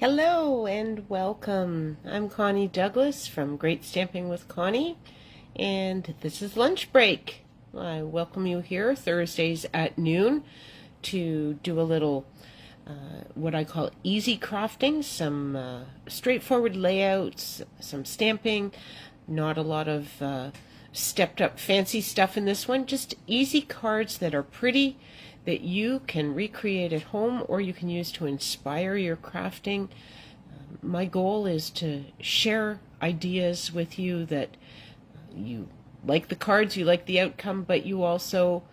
Hello and welcome. I'm Connie Douglas from Great Stamping with Connie, and this is lunch break. I welcome you here Thursdays at noon to do a little what I call easy crafting, some straightforward layouts, some stamping, not a lot of stepped up fancy stuff in this one, just easy cards that are pretty, that you can recreate at home or you can use to inspire your crafting. My goal is to share ideas with you that you like the cards, you like the outcome, but you also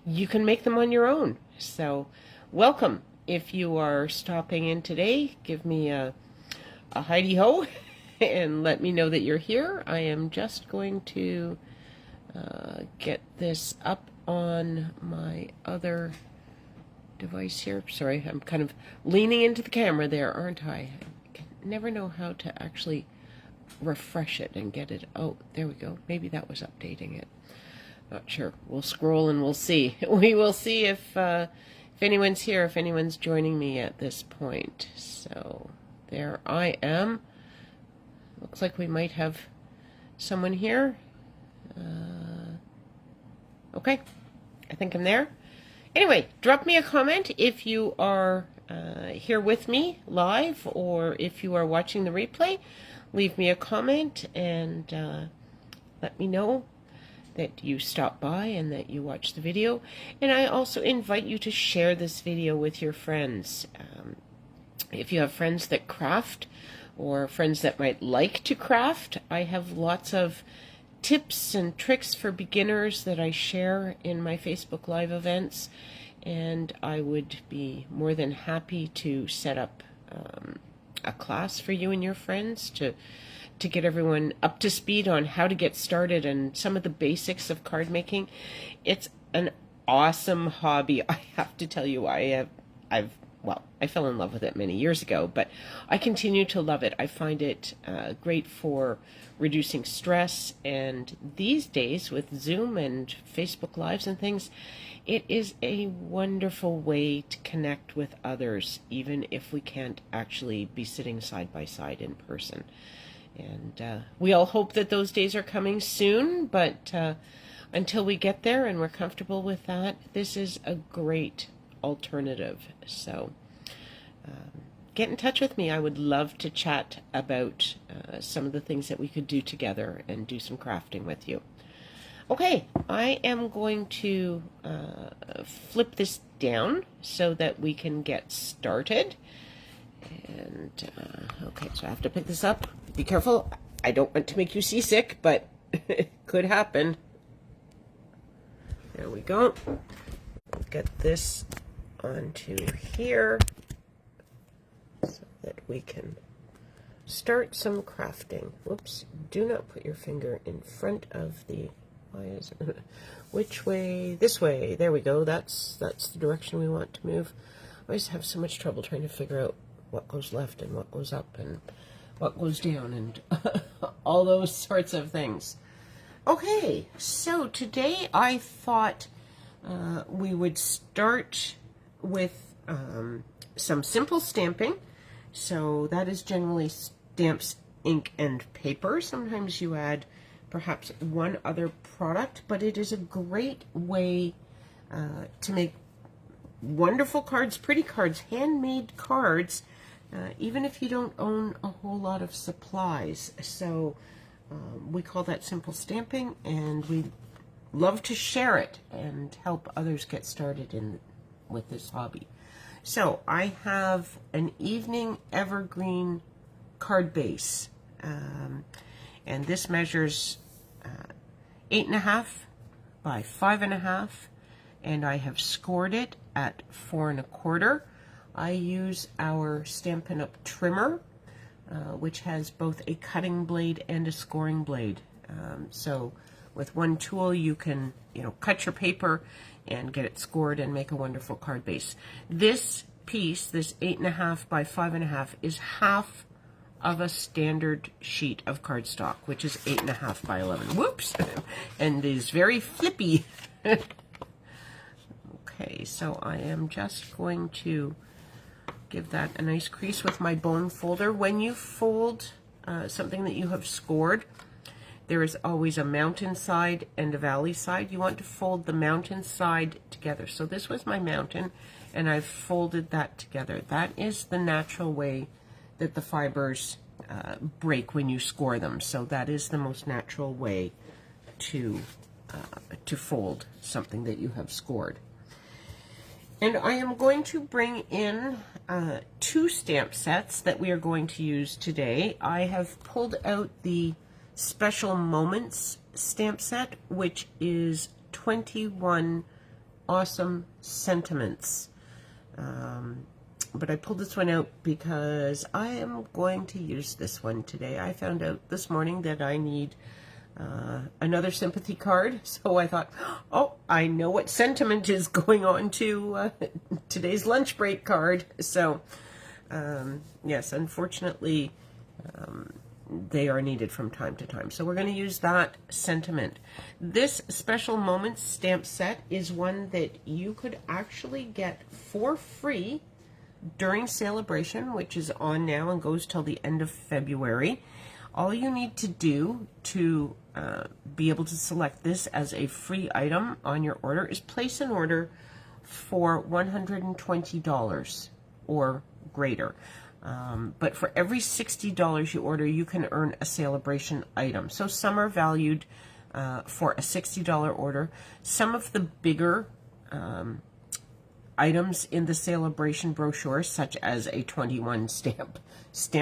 you can make them on your own. So welcome. If you are stopping in today, give me a hidey-ho and let me know that you're here. I am just going to get this up on my other device here. Sorry, I'm kind of leaning into the camera there, aren't I? I can never know how to actually refresh it and get it. Oh, there we go. Maybe that was updating it. Not sure. We'll scroll and we'll see. We will see if anyone's here, if anyone's joining me at this point. So there I am. Looks like we might have someone here. Okay, I think I'm there. Anyway, drop me a comment if you are here with me live, or if you are watching the replay. Leave me a comment and let me know that you stopped by and that you watched the video. And I also invite you to share this video with your friends. If you have friends that craft, or friends that might like to craft, I have lots of tips and tricks for beginners that I share in my Facebook Live events, and I would be more than happy to set up a class for you and your friends to get everyone up to speed on how to get started and some of the basics of card making. It's an awesome hobby. I have to tell you, I fell in love with it many years ago, but I continue to love it. I find it great for reducing stress, and these days with Zoom and Facebook Lives and things, it is a wonderful way to connect with others, even if we can't actually be sitting side by side in person. And we all hope that those days are coming soon, but until we get there and we're comfortable with that, this is a great alternative. So get in touch with me. I would love to chat about some of the things that we could do together and do some crafting with you. Okay, I am going to flip this down so that we can get started. And okay, so I have to pick this up. Be careful. I don't want to make you seasick, but it could happen. There we go. Get this onto here so that we can start some crafting. Whoops, do not put your finger in front of the, why is it, which way? This way. There we go. That's the direction we want to move. I always have so much trouble trying to figure out what goes left and what goes up and what goes down and all those sorts of things. Okay, so today I thought we would start with some simple stamping. So that is generally stamps, ink, and paper. Sometimes you add perhaps one other product, but it is a great way to make wonderful cards, pretty cards, handmade cards, even if you don't own a whole lot of supplies. So we call that simple stamping, and we love to share it and help others get started with this hobby. So I have an evening evergreen card base, and this measures 8.5 by 5.5, and I have scored it at 4 1/4. I use our Stampin' Up! Trimmer, which has both a cutting blade and a scoring blade. So with one tool you can, cut your paper and get it scored and make a wonderful card base. This piece, this 8.5 by 5.5, is half of a standard sheet of cardstock, which is 8.5 by 11. Whoops! And is very flippy. Okay, so I am just going to give that a nice crease with my bone folder. When you fold something that you have scored, there is always a mountain side and a valley side. You want to fold the mountain side together. So this was my mountain, and I've folded that together. That is the natural way that the fibers break when you score them. So that is the most natural way to fold something that you have scored. And I am going to bring in 2 stamp sets that we are going to use today. I have pulled out the Special Moments stamp set, which is 21 awesome sentiments. But I pulled this one out because I am going to use this one today. I found out this morning that I need another sympathy card, so I thought, oh, I know what sentiment is going on to today's lunch break card. So yes, unfortunately, they are needed from time to time. So we're going to use that sentiment. This Special Moments stamp set is one that you could actually get for free during Celebration, which is on now and goes till the end of February. All you need to do to be able to select this as a free item on your order is place an order for $120 or greater. But for every $60 you order, you can earn a Celebration item. So some are valued for a $60 order. Some of the bigger items in the Celebration brochure, such as a 21 stamp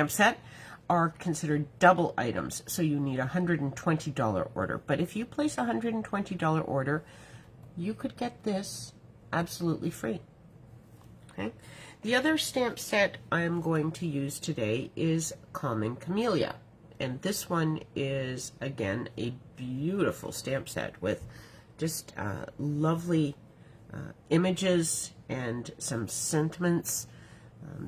set, are considered double items. So you need a $120 order. But if you place a $120 order, you could get this absolutely free. Okay. The other stamp set I'm going to use today is Common Camellia. And this one is, again, a beautiful stamp set with just lovely images and some sentiments.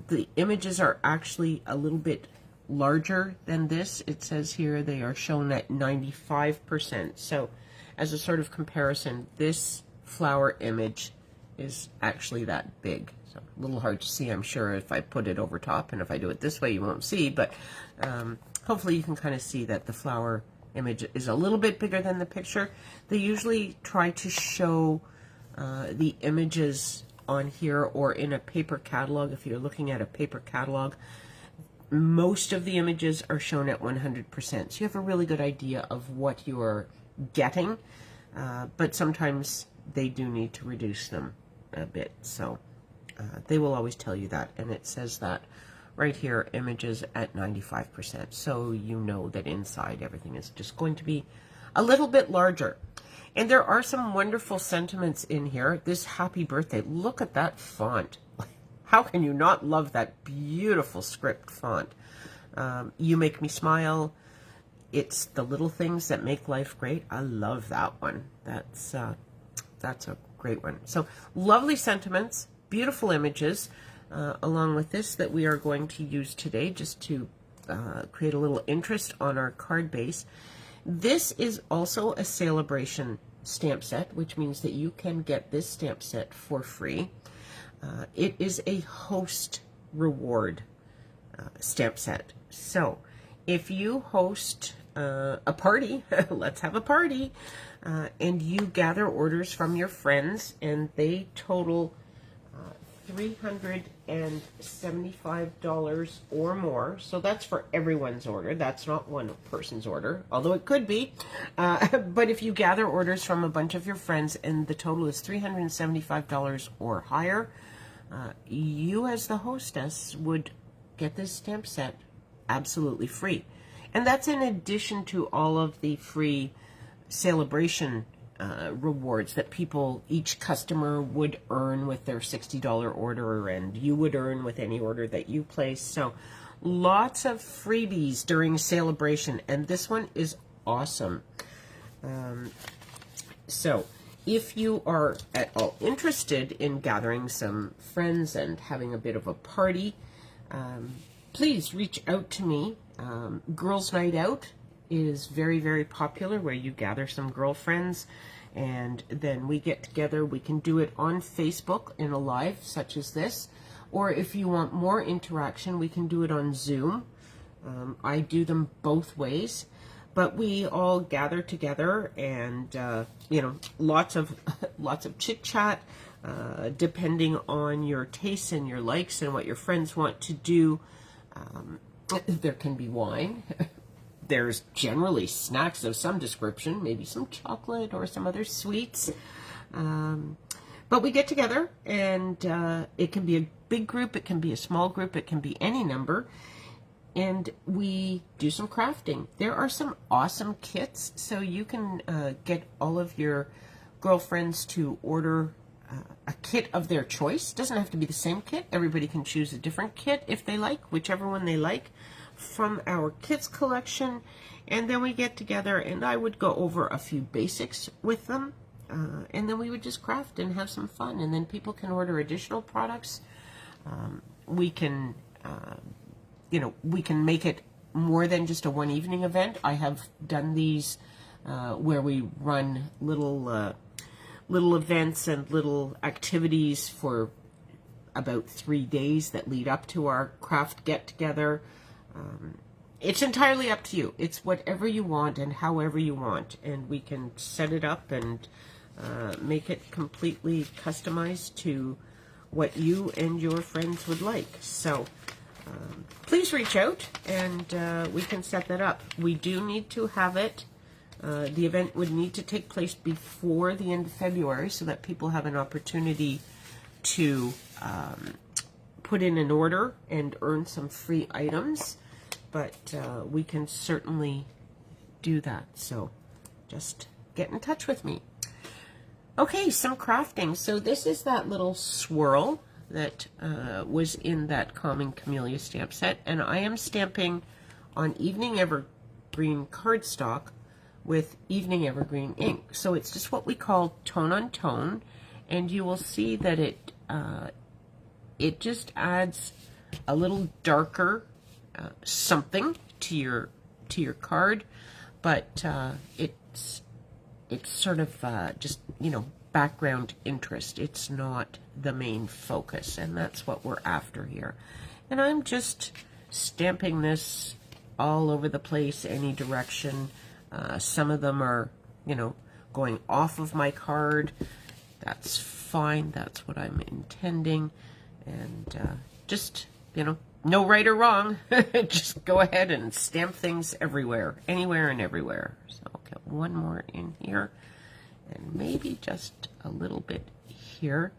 The images are actually a little bit larger than this. It says here they are shown at 95%. So as a sort of comparison, this flower image is actually that big. So a little hard to see, I'm sure, if I put it over top, and if I do it this way you won't see, but hopefully you can kind of see that the flower image is a little bit bigger than the picture. They usually try to show the images on here or in a paper catalog. If you're looking at a paper catalog, most of the images are shown at 100%. So you have a really good idea of what you're getting, but sometimes they do need to reduce them a bit. So they will always tell you that, and it says that right here, images at 95%. So you know that inside everything is just going to be a little bit larger. And there are some wonderful sentiments in here. This happy birthday, look at that font. How can you not love that beautiful script font? You make me smile. It's the little things that make life great. I love that one. That's a great one. So lovely sentiments, beautiful images, along with this that we are going to use today just to create a little interest on our card base. This is also a Celebration stamp set, which means that you can get this stamp set for free. It is a host reward stamp set. So if you host a party, let's have a party, and you gather orders from your friends and they total $375 or more. So that's for everyone's order. That's not one person's order, although it could be. But if you gather orders from a bunch of your friends and the total is $375 or higher, you as the hostess would get this stamp set absolutely free. And that's in addition to all of the free Celebration rewards that each customer would earn with their $60 order, and you would earn with any order that you place. So lots of freebies during Celebration, and this one is awesome. So if you are at all interested in gathering some friends and having a bit of a party, please reach out to me. Girls' Night Out is very, very popular, where you gather some girlfriends and then we get together. We can do it on Facebook in a live such as this, Or if you want more interaction, we can do it on Zoom. I do them both ways, but we all gather together and, you know, lots of chit chat, depending on your tastes and your likes and what your friends want to do. There can be wine. There's generally snacks of some description, maybe some chocolate or some other sweets. But we get together, and it can be a big group, it can be a small group, it can be any number, and we do some crafting. There are some awesome kits, so you can get all of your girlfriends to order a kit of their choice. It doesn't have to be the same kit. Everybody can choose a different kit if they like, whichever one they like, from our kits collection. And then we get together, and I would go over a few basics with them. And then we would just craft and have some fun. And then people can order additional products. We can, you know, we can make it more than just a one evening event. I have done these where we run little events and little activities for about 3 days that lead up to our craft get together. It's entirely up to you. It's whatever you want and however you want, and we can set it up and make it completely customized to what you and your friends would like. So please reach out, and we can set that up. We do need to have it. The event would need to take place before the end of February so that people have an opportunity to put in an order and earn some free items. But we can certainly do that. So just get in touch with me. Okay, some crafting. So this is that little swirl that was in that Calming Camellia stamp set. And I am stamping on Evening Evergreen cardstock with Evening Evergreen ink. So it's just what we call tone on tone. And you will see that it just adds a little darker something to your card, but it's sort of just, you know, background interest. It's not the main focus, and that's what we're after here. And I'm just stamping this all over the place, any direction. Some of them are, you know, going off of my card. That's fine. That's what I'm intending. And just, you know, no right or wrong. Just go ahead and stamp things everywhere, anywhere and everywhere. So I'll get one more in here, and maybe just a little bit here,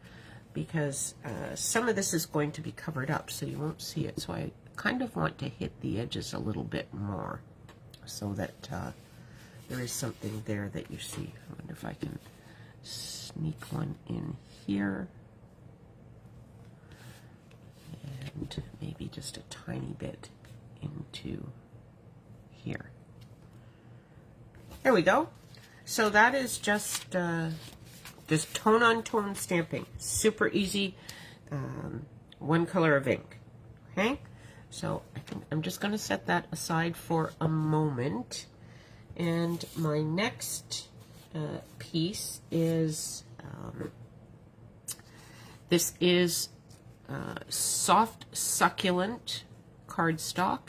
because some of this is going to be covered up, so you won't see it. So I kind of want to hit the edges a little bit more, so that there is something there that you see. I wonder if I can sneak one in here. And maybe just a tiny bit into here. There we go. So that is just tone on tone stamping. Super easy. One color of ink. Okay. So I think I'm just going to set that aside for a moment. And my next piece is this is soft succulent cardstock,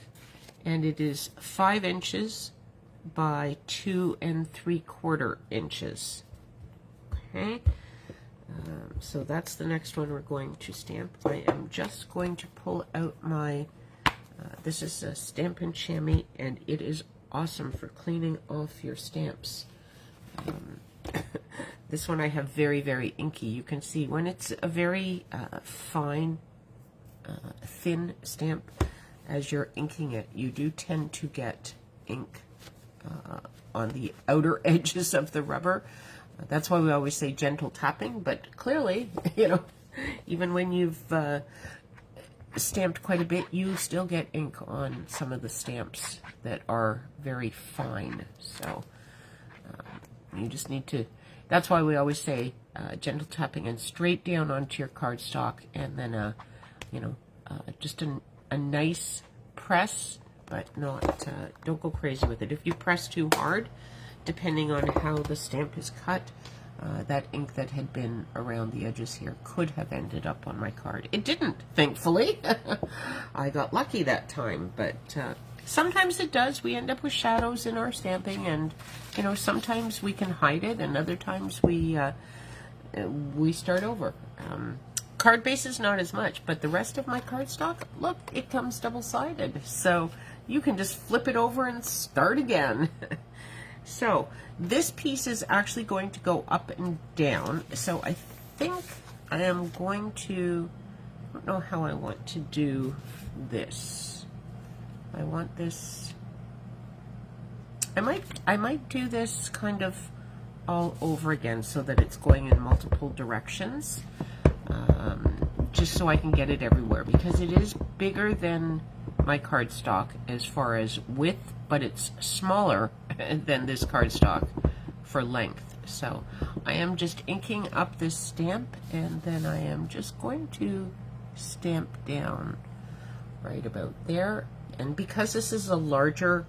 and it is 5 inches by 2 3/4 inches. Okay, so that's the next one we're going to stamp. I am just going to pull out my this is a Stampin' Chamois, and it is awesome for cleaning off your stamps. This one I have very, very inky. You can see when it's a very fine, thin stamp, as you're inking it, you do tend to get ink on the outer edges of the rubber. That's why we always say gentle tapping, but clearly, you know, even when you've stamped quite a bit, you still get ink on some of the stamps that are very fine. So you just need to, that's why we always say gentle tapping and straight down onto your cardstock, and then you know, just a nice press, but not, don't go crazy with it. If you press too hard, depending on how the stamp is cut, that ink that had been around the edges here could have ended up on my card. It didn't, thankfully. I got lucky that time, but sometimes it does. We end up with shadows in our stamping, and you know, sometimes we can hide it, and other times we start over. Card base is not as much, but the rest of my cardstock, look, it comes double-sided, so you can just flip it over and start again. So this piece is actually going to go up and down, so I think I am going to, I don't know how I want to do this. I want this, I might do this kind of all over again so that it's going in multiple directions, just so I can get it everywhere, because it is bigger than my cardstock as far as width, but it's smaller than this cardstock for length. So I am just inking up this stamp, and then I am just going to stamp down right about there. And because this is a larger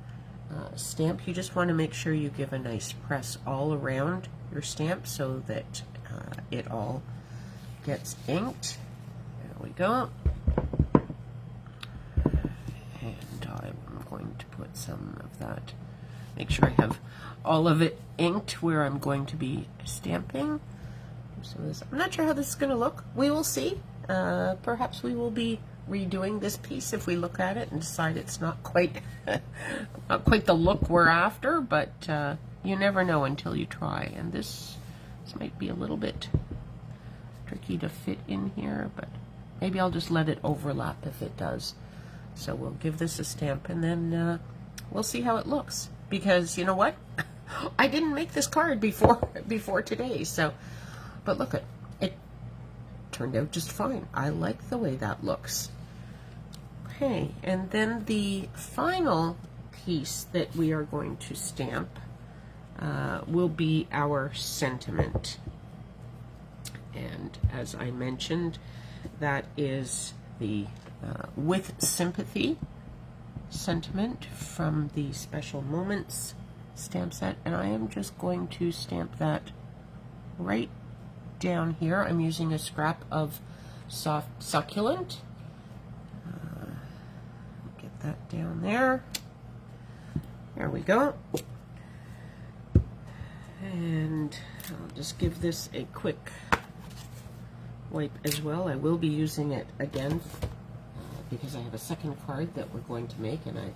stamp, you just want to make sure you give a nice press all around your stamp so that it all gets inked. There we go. And I'm going to put some of that, make sure I have all of it inked where I'm going to be stamping. So I'm not sure how this is going to look. We will see. Perhaps we will be redoing this piece if we look at it and decide it's not quite not quite the look we're after, but you never know until you try. And this might be a little bit tricky to fit in here, but maybe I'll just let it overlap if it does. So we'll give this a stamp, and then we'll see how it looks, because you know what, I didn't make this card before today, so, but look, it turned out just fine. I like the way that looks. Okay, and then the final piece that we are going to stamp will be our sentiment. And as I mentioned, that is the With Sympathy sentiment from the Special Moments stamp set, and I am just going to stamp that right down here. I'm using a scrap of soft succulent. Get that down there. There we go. And I'll just give this a quick wipe as well. I will be using it again because I have a second card that we're going to make, and I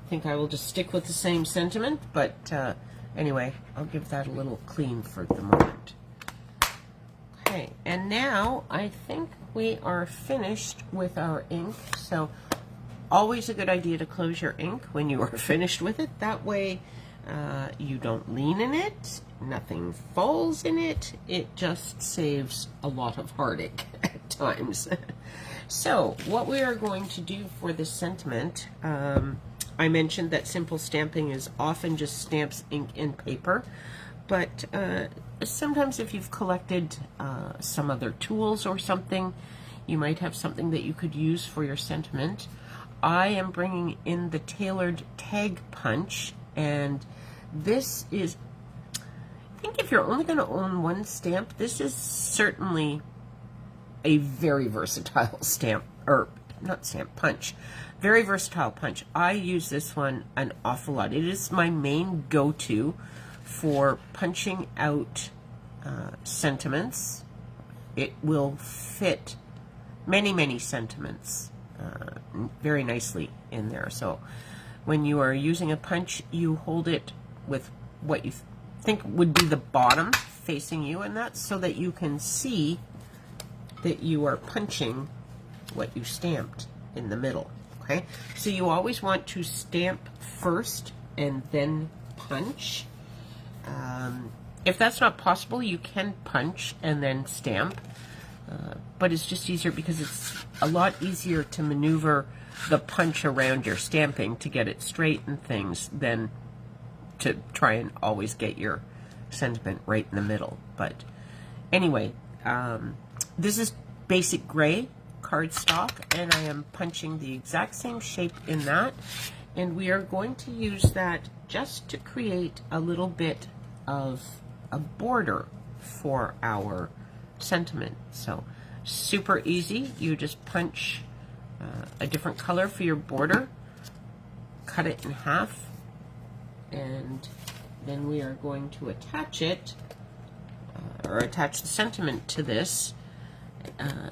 think I will just stick with the same sentiment, but anyway, I'll give that a little clean for the moment. Okay, and now I think we are finished with our ink. So always a good idea to close your ink when you are finished with it. That way you don't lean in it, nothing falls in it. It just saves a lot of heartache at times. So what we are going to do for this sentiment, I mentioned that simple stamping is often just stamps, ink, and paper, but sometimes if you've collected some other tools or something, you might have something that you could use for your sentiment. I am bringing in the tailored tag punch, and this is, I think if you're only going to own one stamp, this is certainly a very versatile stamp, or not stamp, punch. Very versatile punch. I use this one an awful lot. It is my main go-to for punching out sentiments. It will fit many, many sentiments very nicely in there. So when you are using a punch, you hold it with what you think would be the bottom facing you, and that's so that you can see that you are punching what you stamped in the middle. Okay, so you always want to stamp first and then punch. If that's not possible, you can punch and then stamp, but it's just easier because it's a lot easier to maneuver the punch around your stamping to get it straight and things than to try and always get your sentiment right in the middle. But anyway, this is basic gray cardstock, and I am punching the exact same shape in that, and we are going to use that just to create a little bit of a border for our sentiment. So super easy. You just punch a different color for your border, cut it in half, and then we are going to attach it or attach the sentiment to this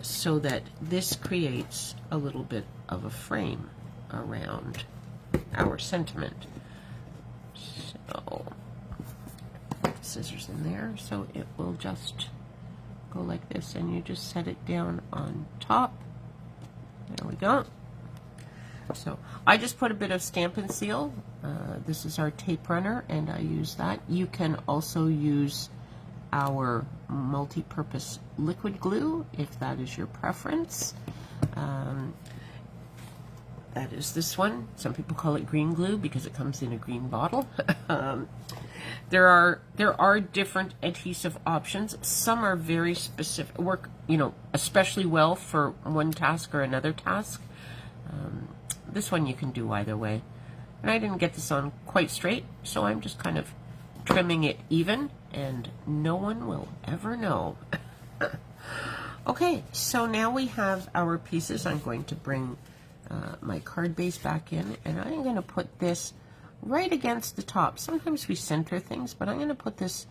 so that this creates a little bit of a frame around our sentiment. So put the scissors in there so it will just go like this, and you just set it down on top. There we go. So I just put a bit of Stampin' Seal. This is our tape runner, and I use that. You can also use our multi-purpose liquid glue if that is your preference. That is this one. Some people call it green glue because it comes in a green bottle. There are different adhesive options. Some are very specific, work, you know, especially well for one task or another task. This one you can do either way. And I didn't get this on quite straight, so I'm just kind of trimming it even, and no one will ever know. Okay, so now we have our pieces. I'm going to bring my card base back in, and I'm going to put this right against the top. Sometimes we center things, but I'm going to put this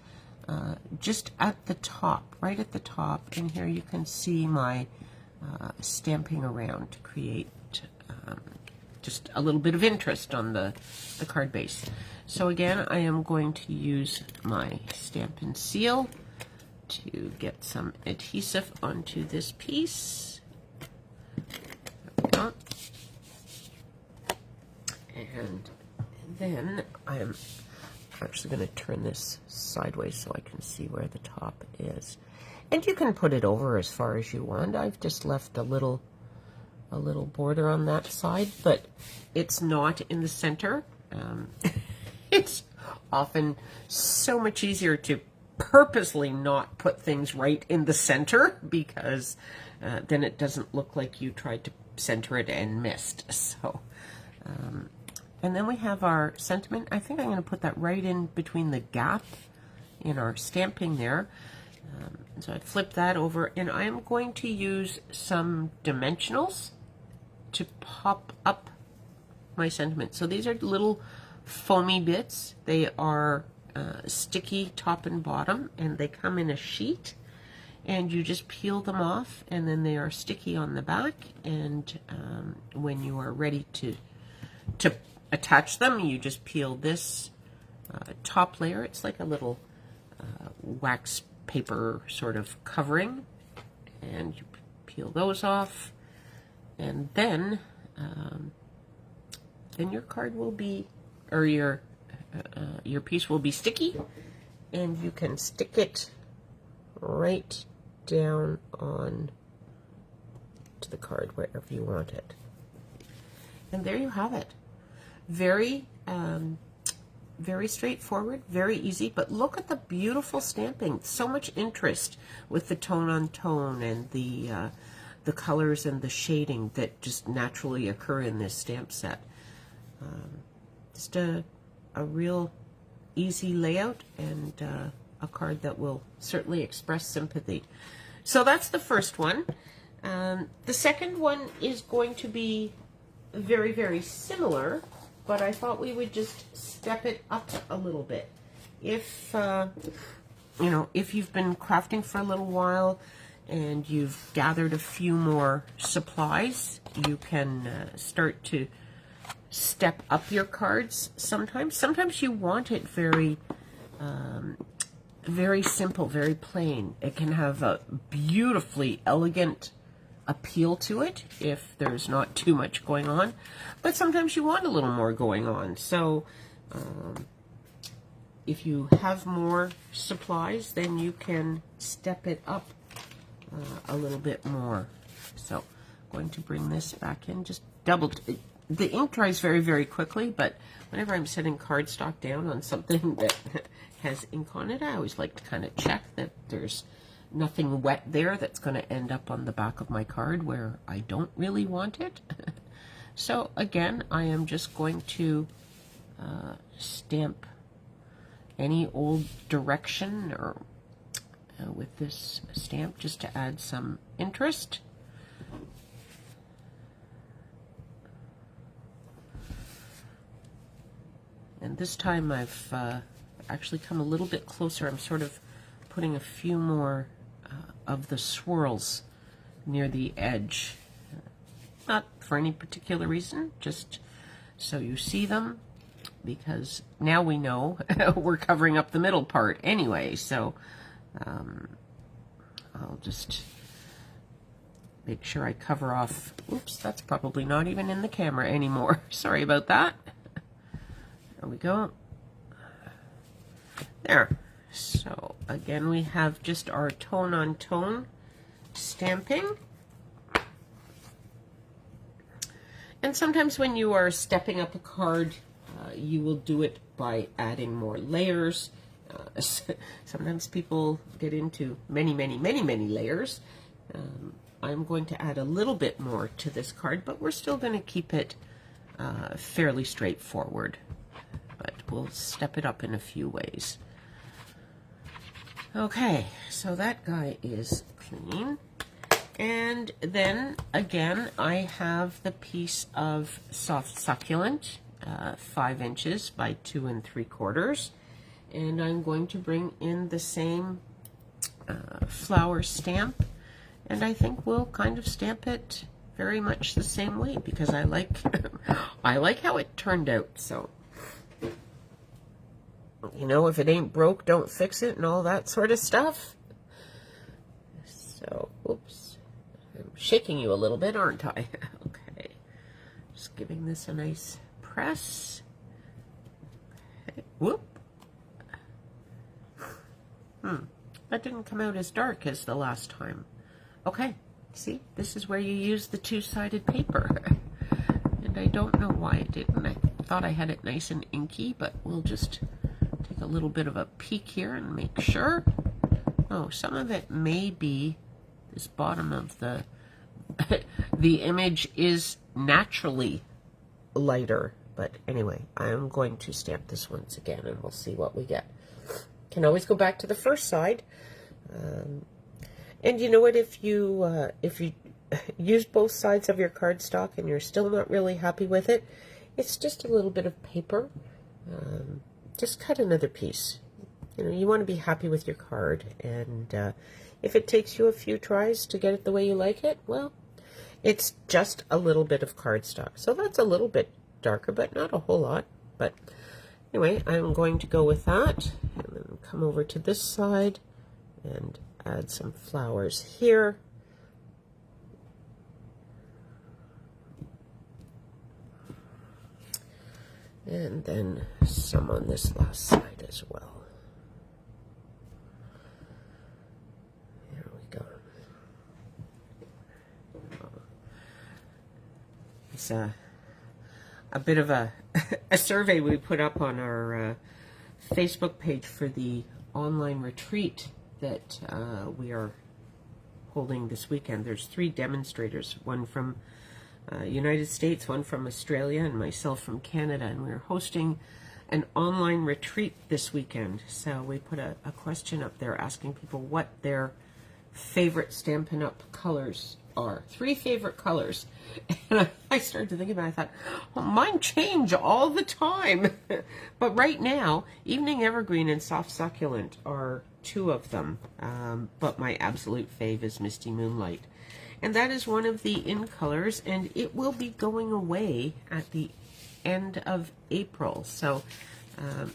just at the top, right at the top, and here you can see my stamping around to create just a little bit of interest on the card base. So again, I am going to use my Stampin' Seal to get some adhesive onto this piece. There we go. And then I am actually going to turn this sideways so I can see where the top is. And you can put it over as far as you want. I've just left a little border on that side, but it's not in the center. It's often so much easier to purposely not put things right in the center, because then it doesn't look like you tried to center it and missed. So, and then we have our sentiment. I think I'm going to put that right in between the gap in our stamping there. So I flip that over, and I am going to use some dimensionals to pop up my sentiment. So these are little foamy bits. They are sticky top and bottom, and they come in a sheet, and you just peel them off, and then they are sticky on the back, and when you are ready to attach them, you just peel this top layer. It's like a little wax paper sort of covering, and you peel those off, and then your card will be, or your piece will be sticky, and you can stick it right down on to the card wherever you want it. And there you have it. Very very straightforward, very easy, but look at the beautiful stamping. So much interest with the tone on tone and the colors and the shading that just naturally occur in this stamp set. Just a real easy layout, and a card that will certainly express sympathy. So that's the first one. The second one is going to be very, very similar, but I thought we would just step it up a little bit. If, you know, if you've been crafting for a little while and you've gathered a few more supplies, you can start to step up your cards sometimes. Sometimes you want it very, very simple, very plain. It can have a beautifully elegant appeal to it if there's not too much going on, but sometimes you want a little more going on. So if you have more supplies, then you can step it up a little bit more. So I'm going to bring this back in, just double. The ink dries very, very quickly, but whenever I'm setting cardstock down on something that has ink on it, I always like to kind of check that there's nothing wet there that's going to end up on the back of my card where I don't really want it. So again, I am just going to stamp any old direction or with this stamp just to add some interest. And this time I've actually come a little bit closer. I'm sort of putting a few more of the swirls near the edge. Not for any particular reason, just so you see them, because now we know we're covering up the middle part anyway, so I'll just make sure I cover off. Oops, that's probably not even in the camera anymore. Sorry about that. There we go. There. So again, we have just our tone on tone stamping. And sometimes when you are stepping up a card, you will do it by adding more layers. Sometimes people get into many layers. I'm going to add a little bit more to this card, but we're still going to keep it fairly straightforward. But we'll step it up in a few ways. Okay, so that guy is clean. And then again, I have the piece of soft succulent, 5 inches by 2 3/4, and I'm going to bring in the same flower stamp, and I think we'll kind of stamp it very much the same way because I like I like how it turned out. So, you know, if it ain't broke, don't fix it, and all that sort of stuff. So, oops. I'm shaking you a little bit, aren't I? Okay. Just giving this a nice press. Okay. Whoop. That didn't come out as dark as the last time. Okay. See, this is where you use the two-sided paper. And I don't know why it didn't. I thought I had it nice and inky, but we'll just take a little bit of a peek here and make sure. Oh, some of it may be this bottom of the image is naturally lighter, but anyway, I'm going to stamp this once again and we'll see what we get. Can always go back to the first side, and you know what, if you use both sides of your cardstock and you're still not really happy with it, it's just a little bit of paper. Just cut another piece. You know, you want to be happy with your card, and if it takes you a few tries to get it the way you like it, well, it's just a little bit of cardstock. So that's a little bit darker, but not a whole lot. But anyway, I'm going to go with that, and then come over to this side and add some flowers here. And then some on this last side as well. It's a bit of a survey we put up on our Facebook page for the online retreat that we are holding this weekend. There's 3 demonstrators, one from United States, one from Australia, and myself from Canada, and we're hosting an online retreat this weekend. So we put a question up there asking people what their favorite Stampin' Up! Colors are. 3 favorite colors. And I started to think about it. I thought, oh, mine change all the time. But right now, Evening Evergreen and Soft Succulent are 2 of them. But my absolute fave is Misty Moonlight. And that is one of the in colors, and it will be going away at the end of April. So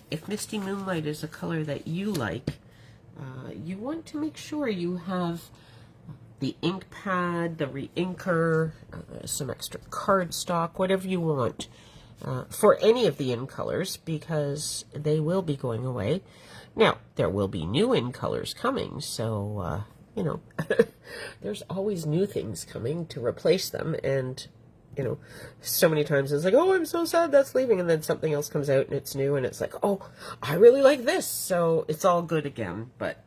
if Misty Moonlight is a color that you like, you want to make sure you have the ink pad, the re-inker, some extra cardstock, whatever you want for any of the in colors, because they will be going away. Now, there will be new in colors coming, so, you know, there's always new things coming to replace them, and, you know, so many times it's like, oh, I'm so sad that's leaving, and then something else comes out and it's new, and it's like, oh, I really like this, so it's all good again. But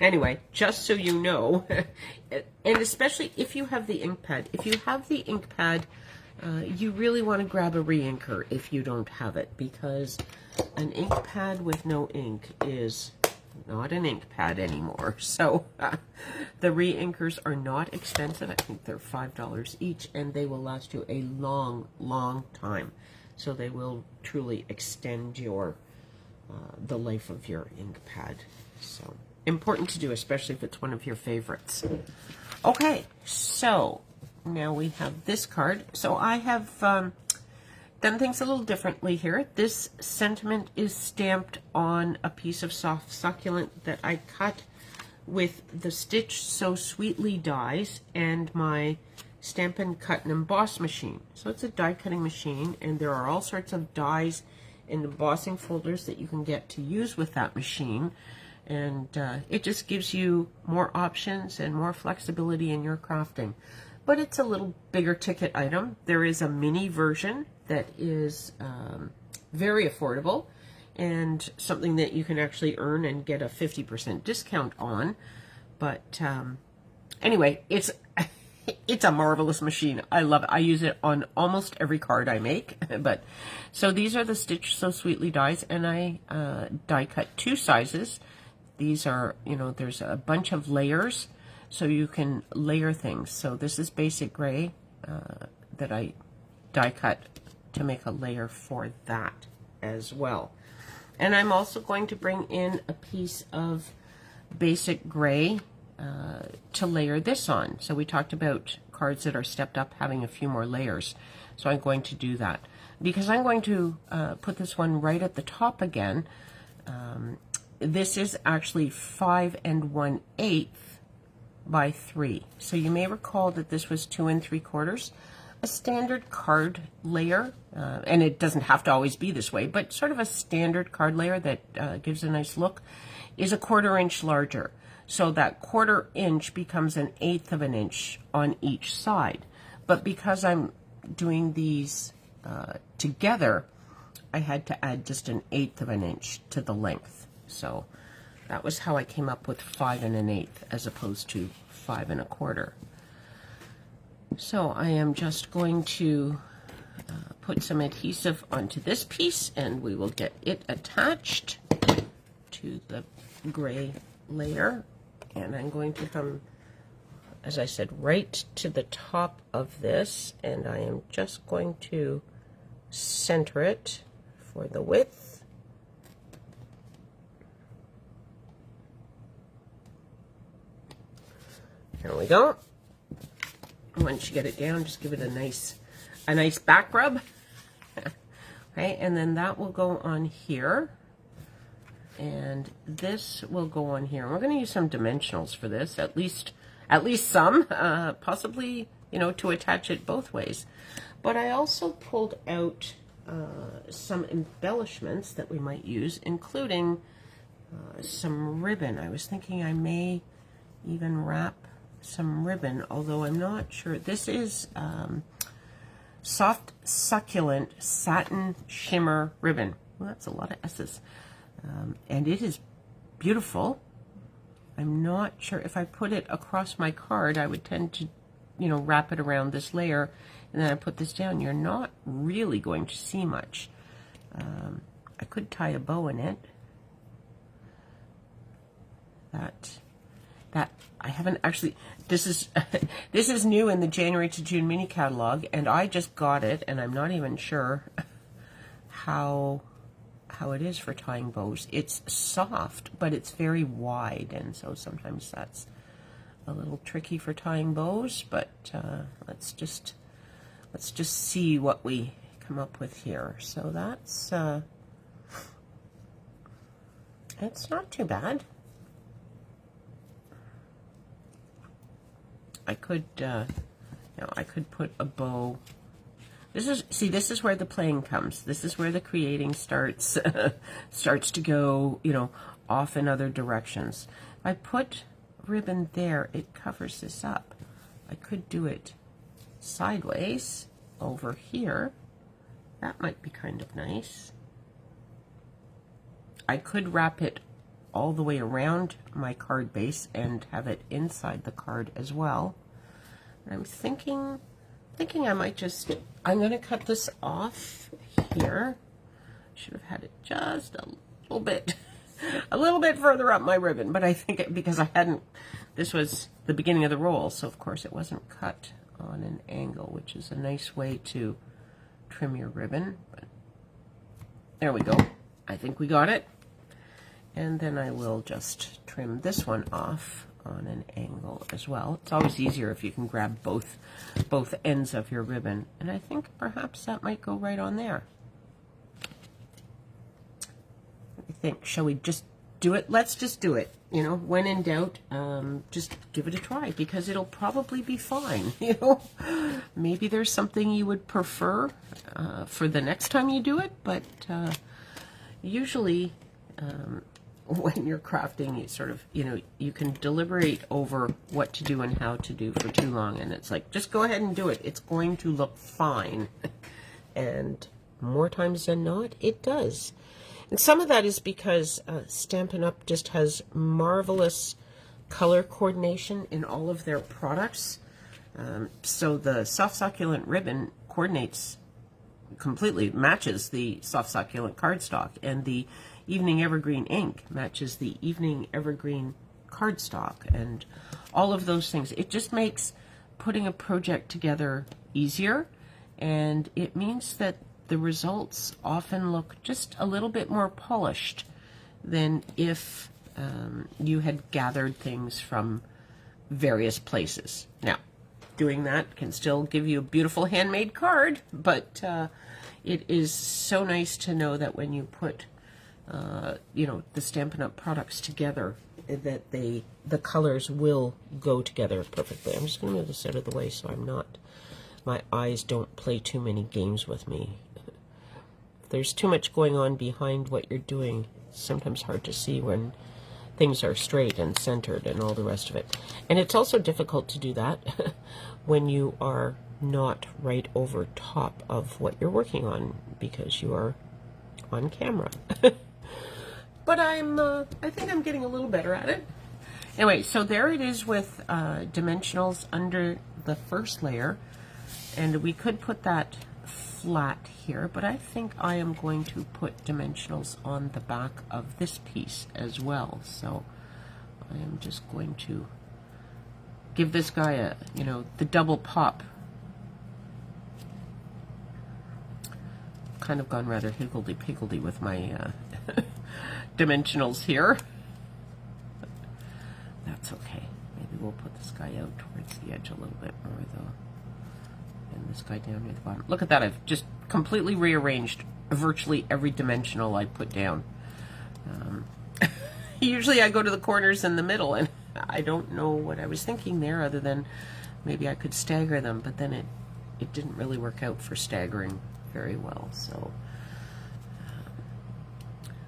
anyway, just so you know, and especially if you have the ink pad, you really want to grab a re-inker if you don't have it, because an ink pad with no ink is not an ink pad anymore. So the re-inkers are not expensive. I think they're $5 each, and they will last you a long, long time. So they will truly extend your the life of your ink pad. So important to do, especially if it's one of your favorites. Okay, so now we have this card. So I have done things a little differently here. This sentiment is stamped on a piece of soft succulent that I cut with the Stitch So Sweetly dies and my Stampin' Cut and Emboss machine. So it's a die cutting machine, and there are all sorts of dies and embossing folders that you can get to use with that machine. And it just gives you more options and more flexibility in your crafting. But it's a little bigger ticket item. There is a mini version that is very affordable and something that you can actually earn and get a 50% discount on. But anyway, it's a marvelous machine. I love it. I use it on almost every card I make. But so these are the Stitch So Sweetly dies, and I die cut 2 sizes. These are, you know, there's a bunch of layers, so you can layer things. So this is basic gray that I die cut to make a layer for that as well. And I'm also going to bring in a piece of basic gray to layer this on. So we talked about cards that are stepped up having a few more layers. So I'm going to do that. Because I'm going to put this one right at the top again. This is actually 5 1/8 by 3. So you may recall that this was 2 3/4. A standard card layer, and it doesn't have to always be this way, but sort of a standard card layer that gives a nice look, is a 1/4 inch larger. So that 1/4 inch becomes 1/8 of an inch on each side. But because I'm doing these together, I had to add just 1/8 of an inch to the length. So that was how I came up with 5 1/8 as opposed to 5 1/4. So I am just going to put some adhesive onto this piece, and we will get it attached to the gray layer. And I'm going to come, as I said, right to the top of this, and I am just going to center it for the width. There we go. Once you get it down, just give it a nice back rub. Okay, and then that will go on here, and this will go on here. We're going to use some dimensionals for this, at least some, possibly, you know, to attach it both ways. But I also pulled out some embellishments that we might use, including some ribbon. I was thinking I may even wrap some ribbon, although I'm not sure. This is soft succulent satin shimmer ribbon. Well, that's a lot of S's. And it is beautiful. I'm not sure if I put it across my card, I would tend to, you know, wrap it around this layer, and then I put this down. You're not really going to see much. I could tie a bow in it. That I haven't actually, this is new in the January to June mini catalog, and I just got it, and I'm not even sure how it is for tying bows. It's soft, but it's very wide, and so sometimes that's a little tricky for tying bows, but let's just see what we come up with here. So that's it's not too bad. I could, you know, I could put a bow. This is where the playing comes. This is where the creating starts to go, you know, off in other directions. If I put ribbon there, it covers this up. I could do it sideways over here. That might be kind of nice. I could wrap it all the way around my card base and have it inside the card as well. And I'm thinking I might just, I'm going to cut this off here. Should have had it just a little bit a little bit further up my ribbon, but I think because I hadn't, this was the beginning of the roll, so of course it wasn't cut on an angle, which is a nice way to trim your ribbon. But there we go. I think we got it. And then I will just trim this one off on an angle as well. It's always easier if you can grab both ends of your ribbon. And I think perhaps that might go right on there. What do you think? Shall we just do it? Let's just do it. You know, when in doubt, just give it a try, because it'll probably be fine. You know, maybe there's something you would prefer for the next time you do it, but usually when you're crafting, you sort of, you know, you can deliberate over what to do and how to do for too long, and it's like, just go ahead and do it. It's going to look fine. And more times than not, it does. And some of that is because Stampin' Up! Just has marvelous color coordination in all of their products. So the Soft Succulent ribbon coordinates completely, matches the Soft Succulent cardstock, and the Evening Evergreen ink matches the Evening Evergreen cardstock, and all of those things. It just makes putting a project together easier, and it means that the results often look just a little bit more polished than if you had gathered things from various places. Now, doing that can still give you a beautiful handmade card, but it is so nice to know that when you put you know, the Stampin' Up! Products together, that the colors will go together perfectly. I'm just going to move this out of the way so I'm not, my eyes don't play too many games with me. If there's too much going on behind what you're doing, it's sometimes hard to see when things are straight and centered and all the rest of it. And it's also difficult to do that when you are not right over top of what you're working on, because you are on camera. But I think I'm getting a little better at it. Anyway, so there it is with dimensionals under the first layer, and we could put that flat here, but I think I am going to put dimensionals on the back of this piece as well. So I am just going to give this guy a, you know, the double pop. Kind of gone rather higgledy-piggledy with my dimensionals here. That's okay. Maybe we'll put this guy out towards the edge a little bit more, though. And this guy down near the bottom. Look at that. I've just completely rearranged virtually every dimensional I put down. Usually I go to the corners in the middle, and I don't know what I was thinking there, other than maybe I could stagger them, but then it didn't really work out for staggering very well. So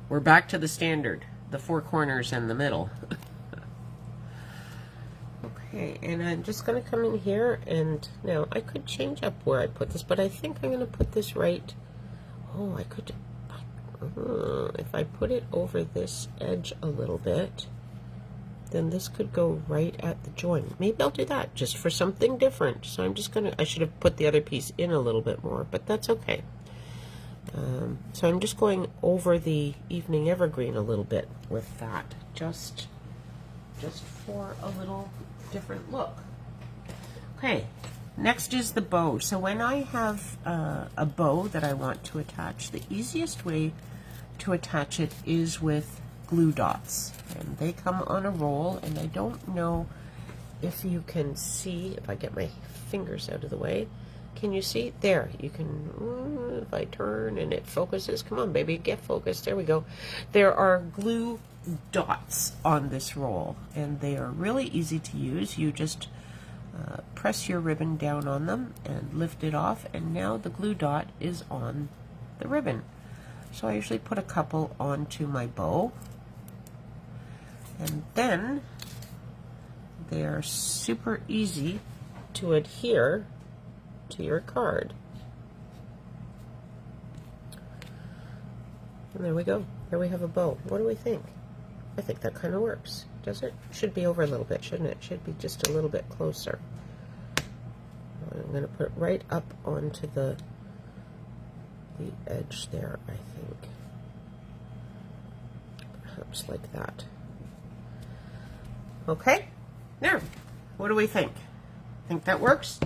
we're back to the standard, the four corners and the middle. Okay, and I'm just going to come in here, and now I could change up where I put this, but I think I'm going to put this right. Oh, I could, if I put it over this edge a little bit, then this could go right at the joint. Maybe I'll do that just for something different. So I'm just going to, I should have put the other piece in a little bit more, but that's okay. So I'm just going over the Evening Evergreen a little bit with that, just for a little different look. Okay, next is the bow. So when I have a bow that I want to attach, the easiest way to attach it is with glue dots, and they come on a roll, and I don't know if you can see, if I get my fingers out of the way. Can you see? There, you can, if I turn and it focuses, come on baby, get focused, there we go. There are glue dots on this roll, and they are really easy to use. You just press your ribbon down on them and lift it off, and now the glue dot is on the ribbon. So I usually put a couple onto my bow, and then they are super easy to adhere to your card. And there we go. There we have a bow. What do we think? I think that kind of works. Does it? Should be over a little bit, shouldn't it? Should be just a little bit closer. I'm going to put it right up onto the edge there, I think. perhaps like that. Okay, there. What do we think? Think that works?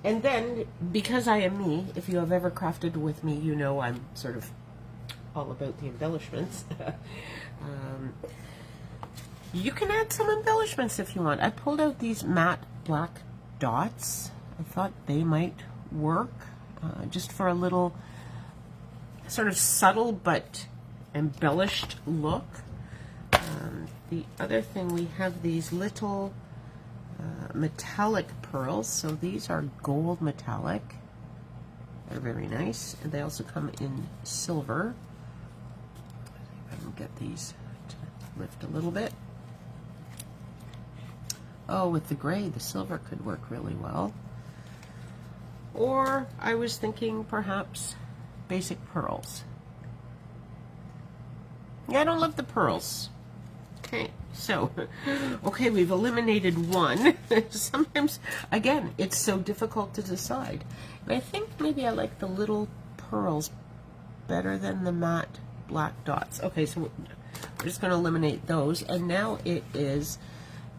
And then, because I am me, if you have ever crafted with me, you know I'm sort of all about the embellishments. You can add some embellishments if you want. I pulled out these matte black dots. I thought they might work just for a little sort of subtle but embellished look. The other thing, we have these little metallic pearls. So these are gold metallic. They're very nice. And they also come in silver. I can get these to lift a little bit. Oh, with the gray, the silver could work really well. Or I was thinking perhaps basic pearls. Yeah, I don't love the pearls. Okay, so, okay, we've eliminated one. Sometimes, again, it's so difficult to decide. And I think maybe I like the little pearls better than the matte black dots. Okay, so we're just going to eliminate those. And now it is,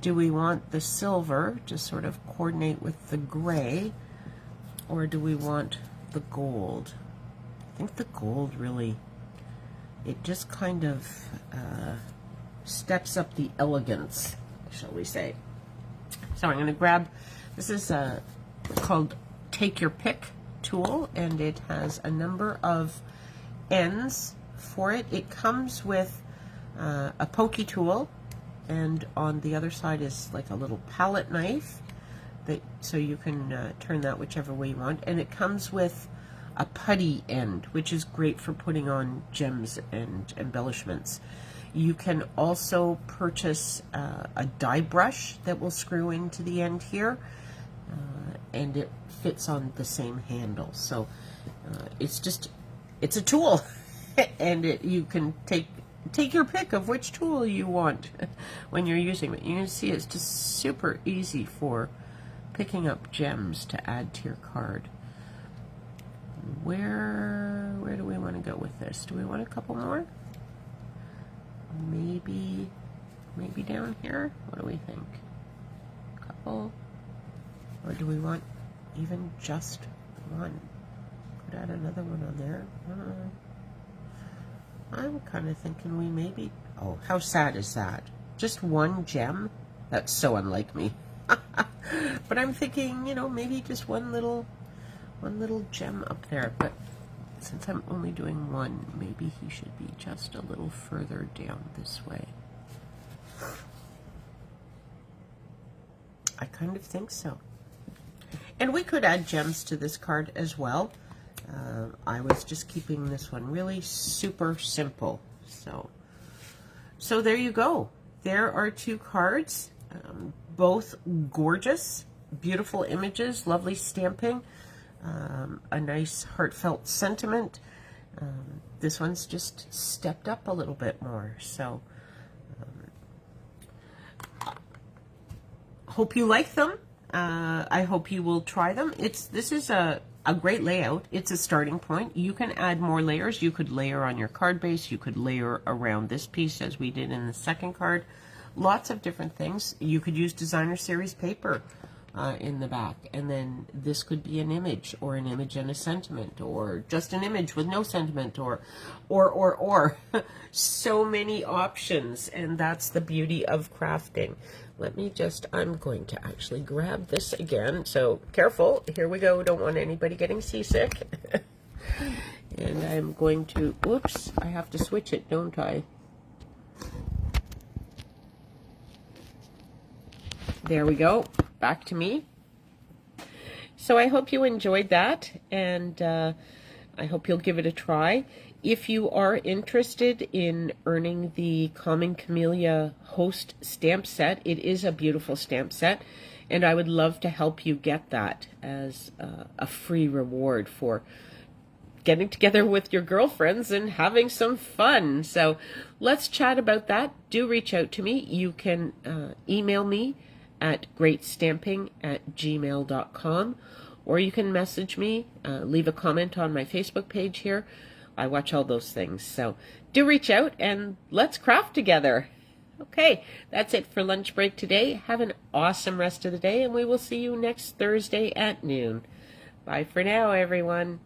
do we want the silver to sort of coordinate with the gray, or do we want the gold? I think the gold really, it just kind of steps up the elegance, shall we say. So I'm going to grab, this is called Take Your Pick tool, and it has a number of ends for it. It comes with a pokey tool, and on the other side is like a little palette knife, that so you can turn that whichever way you want, and it comes with a putty end, which is great for putting on gems and embellishments. You can also purchase a die brush that will screw into the end here, and it fits on the same handle. So it's a tool, and you can take your pick of which tool you want when you're using it. You can see it's just super easy for picking up gems to add to your card. Where do we want to go with this? Do we want a couple more? Maybe down here? What do we think? A couple? Or do we want even just one? Could add another one on there. I'm kind of thinking we maybe... Oh, how sad is that? Just one gem? That's so unlike me. But I'm thinking, you know, maybe just one little gem up there. But since I'm only doing one, maybe he should be just a little further down this way. I kind of think so. And we could add gems to this card as well. I was just keeping this one really super simple. So there you go. There are two cards, both gorgeous, beautiful images, lovely stamping. A nice heartfelt sentiment. This one's just stepped up a little bit more. So hope you like them. I hope you will try them. This is a great layout. It's a starting point. You can add more layers. You could layer on your card base. You could layer around this piece as we did in the second card. Lots of different things. You could use designer series paper in the back, and then this could be an image, or an image and a sentiment, or just an image with no sentiment, or so many options, and that's the beauty of crafting. I'm going to actually grab this again, so careful, here we go, don't want anybody getting seasick. And I'm going to, oops, I have to switch it, don't I? There we go. Back to me. So I hope you enjoyed that, and I hope you'll give it a try. If you are interested in earning the Calming Camellia Host stamp set, it is a beautiful stamp set, and I would love to help you get that as a free reward for getting together with your girlfriends and having some fun. So let's chat about that. Do reach out to me. You can email me at greatstamping@gmail.com, or you can message me, leave a comment on my Facebook page here, I watch all those things. So do reach out and let's craft together. Okay, that's it for lunch break today. Have an awesome rest of the day, and we will see you next Thursday at noon. Bye for now, everyone.